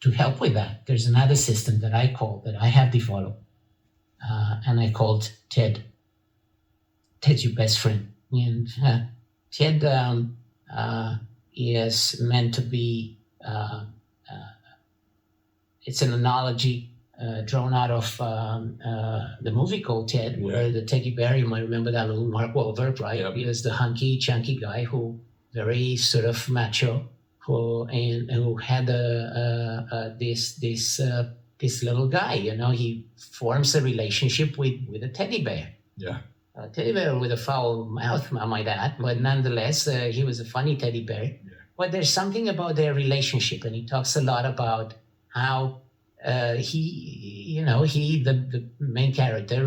to help with that, there's another system that I have developed, and I called TED. Ted's your best friend, and TED is meant to be. It's an analogy drawn out of the movie called Ted, where the teddy bear, you might remember that little Mark Wahlberg, right? Yep. He was the hunky, chunky guy who very sort of macho, who had this little guy. He forms a relationship with a teddy bear. Yeah. A teddy bear with a foul mouth, I might add, but nonetheless, he was a funny teddy bear. Yeah. But there's something about their relationship, and he talks a lot about how the main character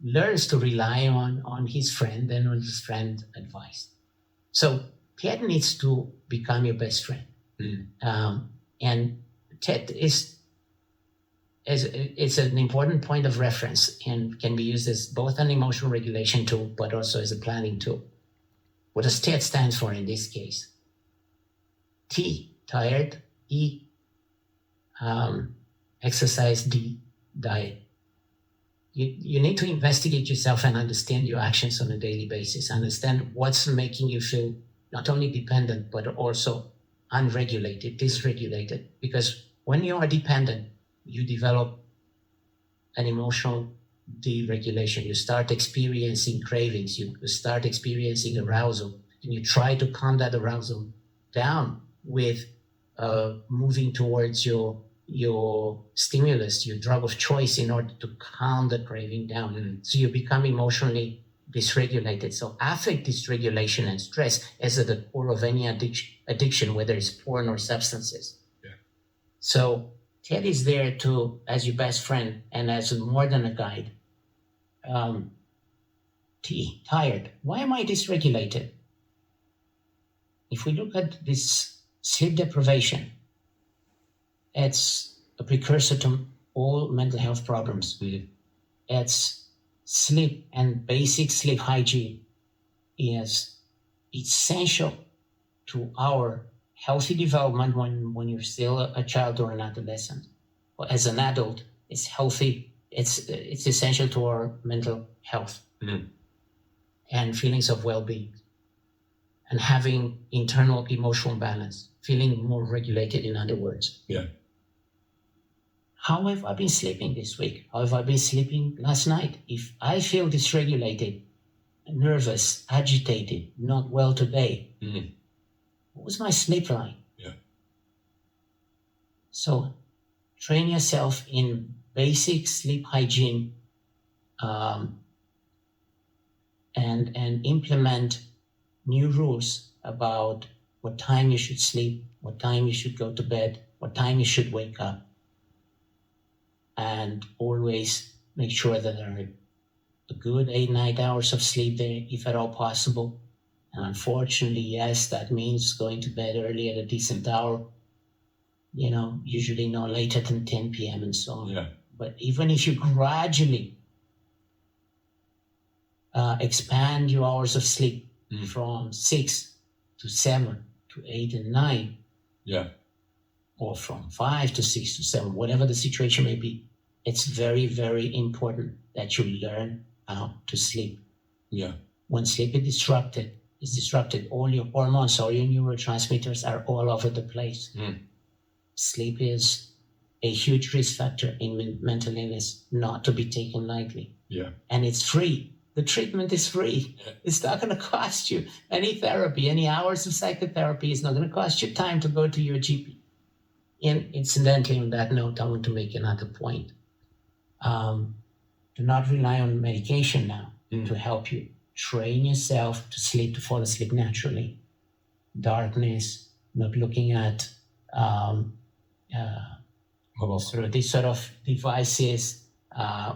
learns to rely on his friend and on his friend's advice. So Ted needs to become your best friend. And Ted is an important point of reference and can be used as both an emotional regulation tool, but also as a planning tool. What does TED stand for in this case? T, tired. E, exercise. D, diet. You need to investigate yourself and understand your actions on a daily basis. Understand what's making you feel not only dependent, but also unregulated, dysregulated. Because when you are dependent, you develop an emotional deregulation. You start experiencing cravings. You start experiencing arousal. And you try to calm that arousal down with moving towards your stimulus, your drug of choice, in order to calm the craving down. So you become emotionally dysregulated. So affect dysregulation and stress is at the core of any addiction, whether it's porn or substances. Yeah. So Ted is there as your best friend and as more than a guide. T, tired. Why am I dysregulated? If we look at this sleep deprivation, it's a precursor to all mental health problems. It's sleep, and basic sleep hygiene is essential to our healthy development when you're still a child or an adolescent. Or as an adult, it's healthy. It's essential to our mental health and feelings of well-being, and having internal emotional balance, feeling more regulated, in other words. Yeah. How have I been sleeping this week? How have I been sleeping last night? If I feel dysregulated, nervous, agitated, not well today, what was my sleep like? Yeah. So train yourself in basic sleep hygiene, and implement new rules about what time you should sleep, what time you should go to bed, what time you should wake up. And always make sure that there are a good 8-9 hours of sleep there, if at all possible. And unfortunately, yes, that means going to bed early at a decent hour, usually no later than 10 p.m. and so on. Yeah. But even if you gradually expand your hours of sleep from 6 to 7 to 8 and 9, yeah, or from 5 to 6 to 7, whatever the situation may be, it's very, very important that you learn how to sleep. Yeah. When sleep is disrupted, all your hormones, all your neurotransmitters are all over the place. Sleep is a huge risk factor in mental illness, not to be taken lightly. Yeah. And it's free. The treatment is free. Yeah. It's not going to cost you any therapy, any hours of psychotherapy. It's not going to cost you time to go to your GP. And incidentally, on that note, I want to make another point. Do not rely on medication now to help you. Train yourself to sleep, to fall asleep naturally. Darkness, not looking at these sort of devices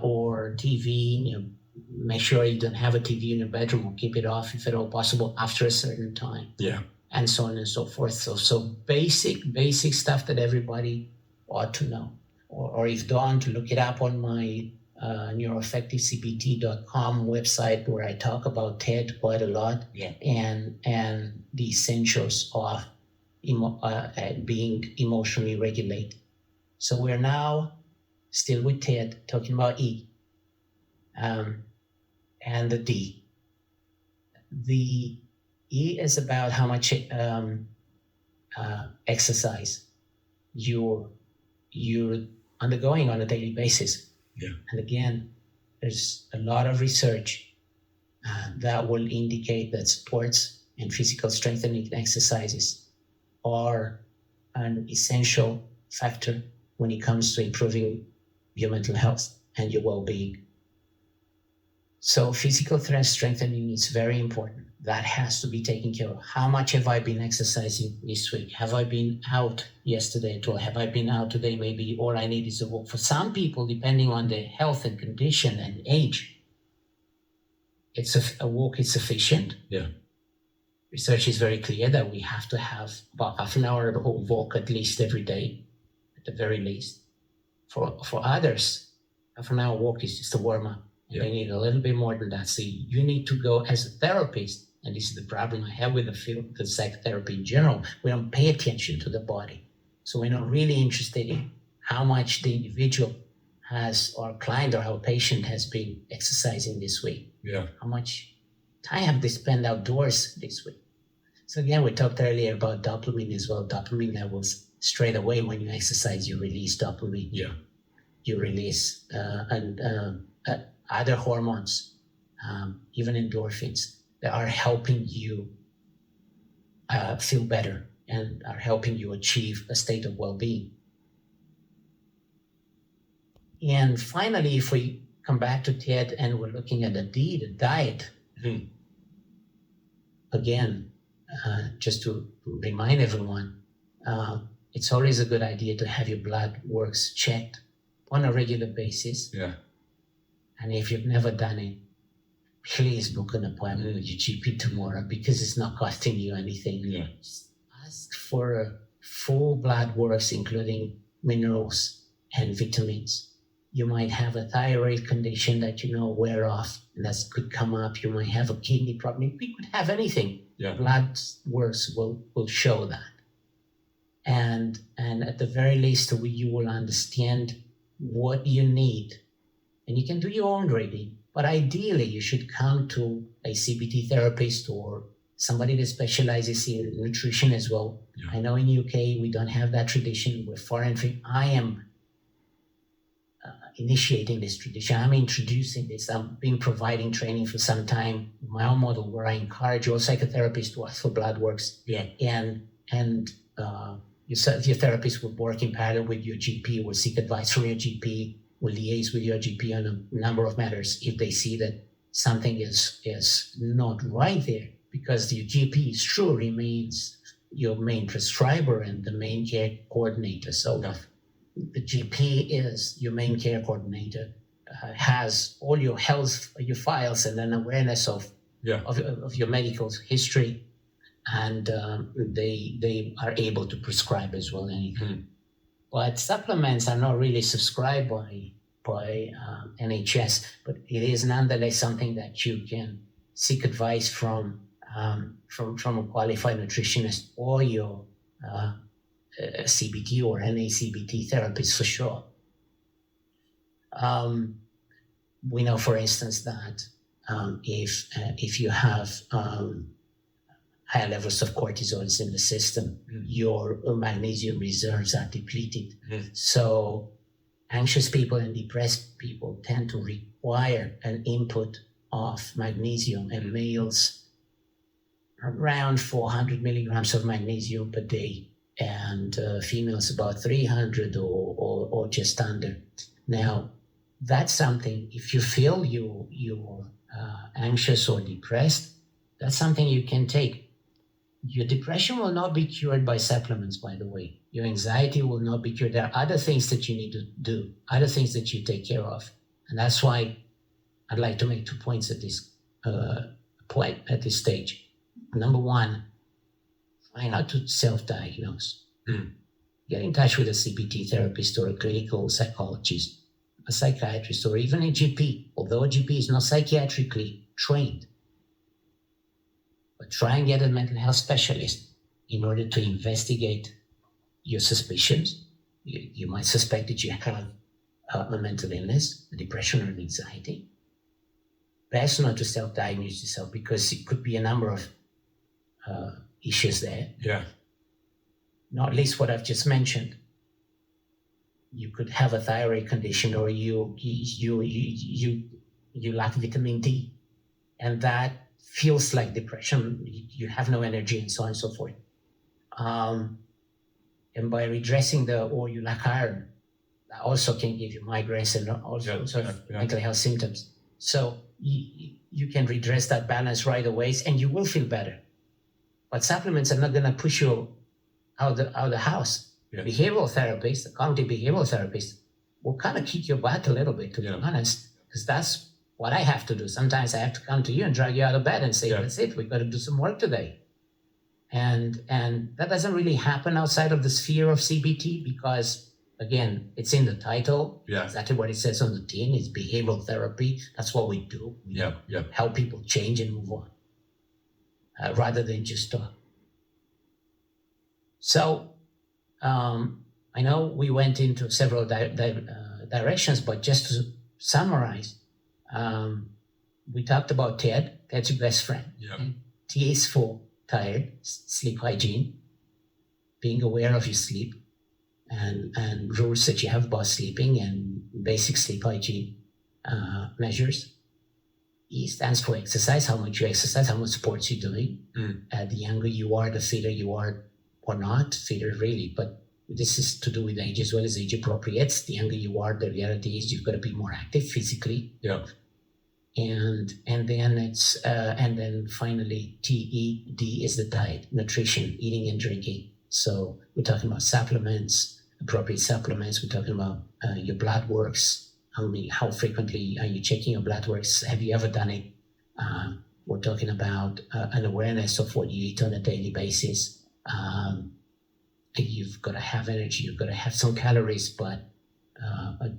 or TV. Make sure you don't have a TV in your bedroom, or keep it off if at all possible after a certain time. Yeah. And so on and so forth. So basic stuff that everybody ought to know. Or if don't, look it up on my neuroeffectivecbt.com website, where I talk about TED quite a lot, and the essentials of being emotionally regulated. So we're now still with Ted talking about E and the D. The E is about how much exercise you're undergoing on a daily basis. Yeah. And again, there's a lot of research that will indicate that sports and physical strengthening exercises are an essential factor when it comes to improving your mental health and your well-being. So physical strengthening is very important. That has to be taken care of. How much have I been exercising this week? Have I been out yesterday at all? Have I been out today? Maybe all I need is a walk. For some people, depending on their health and condition and age, it's a walk is sufficient. Yeah. Research is very clear that we have to have about half an hour of walk at least every day, at the very least. For others, half an hour walk is just a warm-up. Yeah. They need a little bit more than that. So you need to go as a therapist, and this is the problem I have with the field, the psychotherapy in general. We don't pay attention to the body. So we're not really interested in how much the individual has, or client or our patient has been exercising this week. Yeah. How much time have they spent outdoors this week? So again, we talked earlier about dopamine as well. Dopamine levels straight away when you exercise, you release dopamine. Yeah. You release other hormones, even endorphins, that are helping you feel better and are helping you achieve a state of well-being. And finally, if we come back to TED and we're looking at the D, the diet, again, just to remind everyone, it's always a good idea to have your blood works checked on a regular basis. Yeah. And if you've never done it, please book an appointment with your GP tomorrow, because it's not costing you anything. Yeah. Just ask for a full blood works, including minerals and vitamins. You might have a thyroid condition that you know aware of, and that could come up. You might have a kidney problem. We could have anything. Yeah. Blood works will show that. And at the very least, you will understand what you need. And you can do your own reading, but ideally you should come to a CBT therapist or somebody that specializes in nutrition as well. Yeah. I know in UK we don't have that tradition. We're foreign. I am initiating this tradition. I'm introducing this. I've been providing training for some time. My own model, where I encourage all psychotherapists to ask for blood works. Yeah. And your therapist will work in parallel with your GP, will seek advice from your GP, will liaise with your GP on a number of matters if they see that something is not right there, because your GP is true remains your main prescriber and the main care coordinator. So the GP is your main care coordinator, has all your health, your files, and an awareness of your medical history, and they are able to prescribe as well anything. But supplements are not really subscribed by NHS, but it is nonetheless something that you can seek advice from a qualified nutritionist or your CBT or NACBT therapist for sure. We know, for instance, that if you have higher levels of cortisol in the system, your magnesium reserves are depleted. So anxious people and depressed people tend to require an input of magnesium, and males around 400 milligrams of magnesium per day, and females about 300 or just under. Now, that's something, if you feel you're anxious or depressed, that's something you can take. Your depression will not be cured by supplements, by the way. Your anxiety will not be cured. There are other things that you need to do, other things that you take care of. And that's why I'd like to make 2 points at this stage. Number one, try not to self-diagnose. Get in touch with a CBT therapist or a clinical psychologist, a psychiatrist, or even a GP, although a GP is not psychiatrically trained. But try and get a mental health specialist in order to investigate your suspicions. You might suspect that you have a mental illness, a depression, or an anxiety. Best not to self-diagnose yourself because it could be a number of issues there. Yeah. Not least what I've just mentioned. You could have a thyroid condition, or you lack vitamin D, and that feels like depression. You have no energy, and so on and so forth. And by redressing or you lack iron, that also can give you migraines and all sorts of mental health symptoms. So you can redress that balance right away, and you will feel better. But supplements are not going to push you out of the house. Yeah. Behavioral therapists, the cognitive behavioral therapists, will kind of kick your butt a little bit, to be honest, because that's what I have to do. Sometimes I have to come to you and drag you out of bed and say, that's it, we've got to do some work today. And that doesn't really happen outside of the sphere of CBT because, again, it's in the title. Yeah. Exactly what it says on the tin. It's behavioral therapy. That's what we do. We help people change and move on rather than just talk. So I know we went into several directions, but just to summarize, we talked about TED. That's your best friend. Yep. T is for tired, sleep hygiene, being aware of your sleep, and rules that you have about sleeping and basic sleep hygiene measures. E stands for exercise, how much you exercise, how much sports you're doing. The younger you are, the fitter you are, or not fitter really, but this is to do with age as well as age appropriate. The younger you are, the reality is you've got to be more active physically. Yeah. And then it's and then finally TED is the diet, nutrition, eating and drinking. So we're talking about supplements, appropriate supplements. We're talking about your blood works. How frequently are you checking your blood works? Have you ever done it? We're talking about an awareness of what you eat on a daily basis. You've got to have energy. You've got to have some calories, but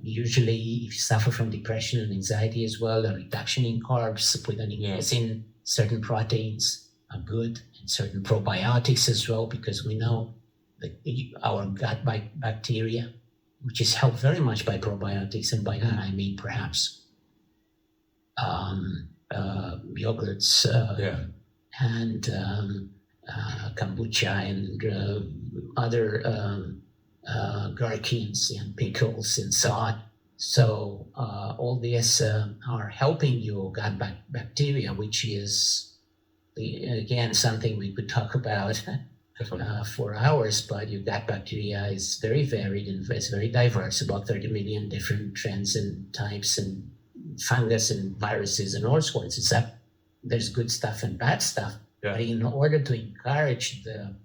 usually if you suffer from depression and anxiety as well, a reduction in carbs with an increase in certain proteins are good, and certain probiotics as well, because we know that our gut bacteria, which is helped very much by probiotics, and by that I mean perhaps yogurts and kombucha and other gherkins and pickles and so on. So all these are helping your gut bacteria, which is, again, something we could talk about for hours, but your gut bacteria is very varied and it's very diverse, about 30 million different trends and types and fungus and viruses and all sorts of stuff. There's good stuff and bad stuff. Yeah. But in order to encourage the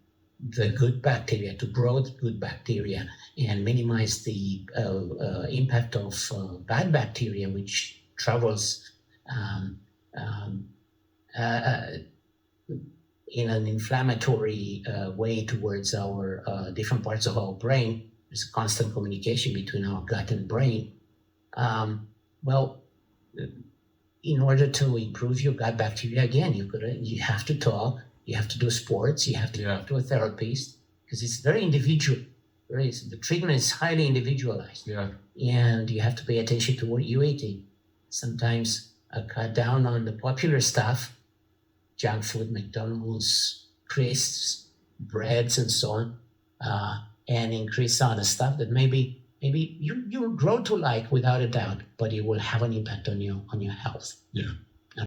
good bacteria, to grow the good bacteria and minimize the impact of bad bacteria, which travels in an inflammatory way towards our different parts of our brain. There's a constant communication between our gut and brain. In order to improve your gut bacteria, again, you have to talk, you have to do sports, you have to talk to a therapist, because it's very individual. The treatment is highly individualized. Yeah. And you have to pay attention to what you're eating. Sometimes cut down on the popular stuff, junk food, McDonald's, crisps, breads, and so on, and increase on the stuff that maybe you will grow to like without a doubt, but it will have an impact on your health. Yeah.